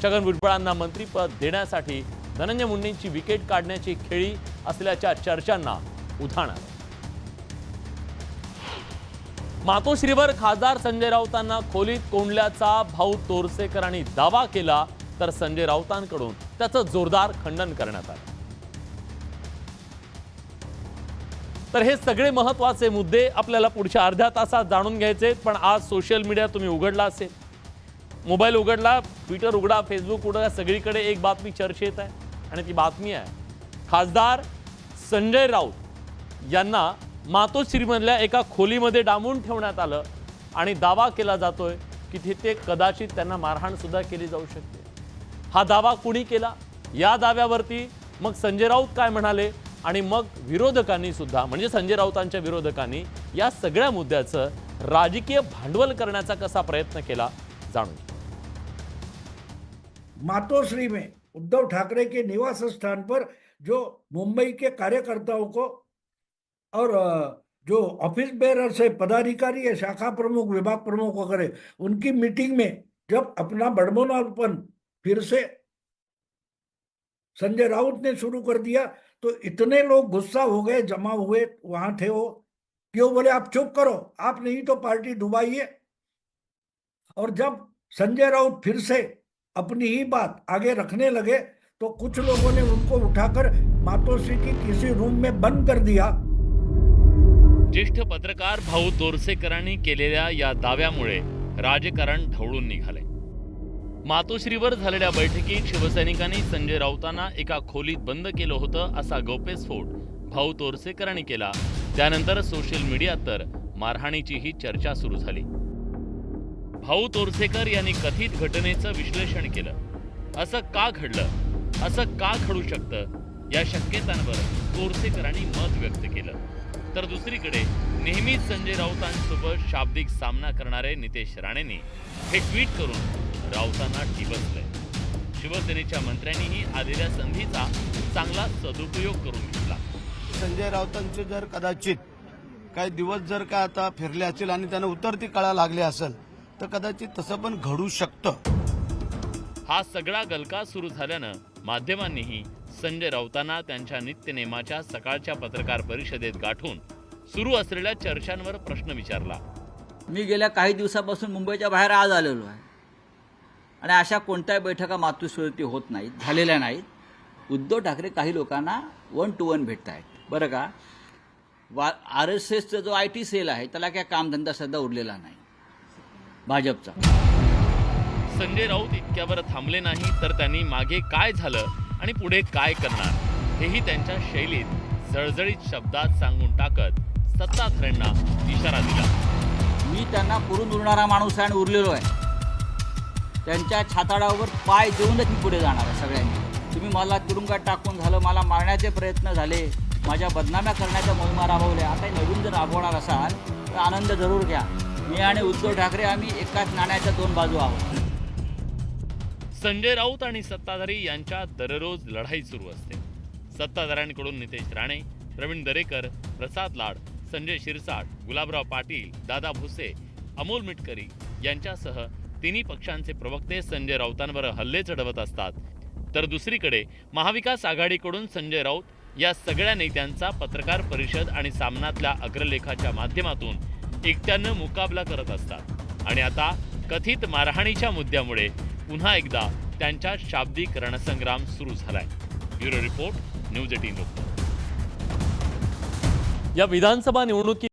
छगन भुजबळांना मंत्रीपद देण्यासाठी धनंजय मुंडेंची विकेट काढण्याची खेळी असल्याच्या चर्चांना उधाण आलं। मातोश्रीवर खासदार संजय राऊतांना खोलीत कोंडल्याचा भाऊ तोरसेकरांनी दावा केला, तर संजय राऊतांकडून त्याचं जोरदार खंडन करण्यात आलं। तर हे सगळे महत्त्वाचे मुद्दे आपल्याला पुढच्या अर्ध्या तासात जाणून घ्यायचे आहेत। पण आज सोशल मीडिया तुम्ही उघडला असेल, मोबाईल उघडला, ट्विटर उघडा, फेसबुक उघडा, सगळीकडे एक बातमी चर्चेत आहे आणि ती बातमी आहे खासदार संजय राऊत यांना मातोश्रीमधल्या एका खोलीमध्ये डांबून ठेवण्यात आलं आणि दावा केला जातोय की तिथे कदाचित त्यांना मारहाण सुद्धा केली जाऊ शकते। हा दावा कुणी केला, या दाव्यावरती मग संजय राऊत काय म्हणाले आणि मग विरोधकांनी सुद्धा म्हणजे संजय राऊतांच्या विरोधकांनी या सगळ्या मुद्द्याचं राजकीय भांडवल करण्याचा कसा प्रयत्न केला जाणून घ्या। मातोश्री में उद्धव ठाकरे के निवास स्थान पर जो मुंबई के कार्यकर्ताओं को और जो ऑफिस बेरर से पदाधिकारी है, शाखा प्रमुख, विभाग प्रमुख वगैरह, उनकी मीटिंग में जब अपना बड़बोनापन फिर से संजय राउत ने शुरू कर दिया तो इतने लोग गुस्सा हो गए, जमा हुए वहां थे वो, क्यों बोले आप चुप करो, आप नहीं तो पार्टी डुबाई है। और जब संजय राउत फिर से अपनी ही बात आगे रखने लगे तो कुछ लोगों ने उनको उठाकर मातोश्री की किसी रूम में बंद कर दिया। ज्येष्ठ पत्रकार भाऊ तोरसेकरांनी केलेल्या या दाव्यामुळे राजकारण ढवळून निघाले। मातोश्रीवर झालेल्या बैठकीत शिवसैनिकांनी संजय राऊतांना एका खोलीत बंद केलं होतं असा गौप्यस्फोट भाऊ तोरसेकरांनी केला। त्यानंतर सोशल मीडियात तर मारहाणीची ही चर्चा सुरू झाली। भाऊ तोरसेकर यांनी कथित घटनेचं विश्लेषण केलं। असं का घडलं, असं का घडू शकतं, या शक्यतांवर तोरसेकरांनी मत व्यक्त केलं। तर दुसरीकडे नेहमीच संजय राऊतांसोबत शाब्दिक सामना करणारे नितेश राणेंनी हे ट्विट करून राऊतांना टिवसलंय। शिवसेनेच्या मंत्र्यांनीही आलेल्या संधीचा चांगला सदुपयोग करून घेतला। संजय राऊतांचे जर कदाचित काही दिवस जर का आता फिरले असेल आणि त्यांना उतरती कळा लागली असेल तर कदाचित तसं पण घडू शकतं। हा सगळा गलका सुरू झाल्यानं माध्यमांनीही संजय राऊतांना त्यांच्या नित्यनेमाच्या सकाळच्या पत्रकार परिषदेत गाठून सुरू असलेल्या चर्चांवर प्रश्न विचारला। मी गेल्या काही दिवसापासून मुंबईच्या बाहेर आज आलेलो आहे आणि अशा कोणत्याही बैठका मातोश्रीवरती होत नाहीत, झालेल्या नाहीत। उद्धव ठाकरे काही लोकांना 1 to 1 भेटत आहेत बरं का। RSSचा जो IT सेल आहे त्याला काय कामधंदा सध्या उरलेला नाही भाजपचा। संजय राऊत इतक्यावर थांबले नाही तर त्यांनी मागे काय झालं आणि पुढे काय करणार हेही त्यांच्या शैलीत जळजळीत शब्दात सांगून टाकत सत्ताधाऱ्यांना इशारा दिला। मी त्यांना पुरून उरणारा माणूस आहे आणि उरलेलो आहे। त्यांच्या छाताडावर पाय देऊनच मी पुढे जाणार आहे सगळ्यांनी। तुम्ही मला तुरुंगात टाकून झालं, मला मारण्याचे प्रयत्न झाले, माझ्या बदनाम्या करण्याच्या मोहिमा राबवल्या, आता नवीन जर राबवणार असाल तर आनंद जरूर घ्या। मी आणि उद्धव ठाकरे आम्ही एकाच नाण्याच्या 2 बाजू आहोत। संजय राऊत आणि सत्ताधारी यांच्यात दररोज लढाई सुरू असते। सत्ताधाऱ्यांकडून नितेश राणे, प्रवीण दरेकर, प्रसाद लाड, संजय शिरसाट, गुलाबराव पाटील, दादा भुसे, अमोल मिटकरी यांच्यासह तिन्ही पक्षांचे प्रवक्ते संजय राऊतांवर हल्ले चढवत असतात। तर दुसरीकडे महाविकास आघाडीकडून संजय राऊत या सगळ्या नेत्यांचा पत्रकार परिषद आणि सामनातल्या अग्रलेखाच्या माध्यमातून एकट्यानं मुकाबला करत असतात। आणि आता कथित मारहाणीच्या मुद्द्यामुळे पुन्हा एकदा त्यांच्या शाब्दिक रणसंग्राम सुरू झालाय। Bureau report, news 18 Lokmat. या विधानसभा निवडणुकी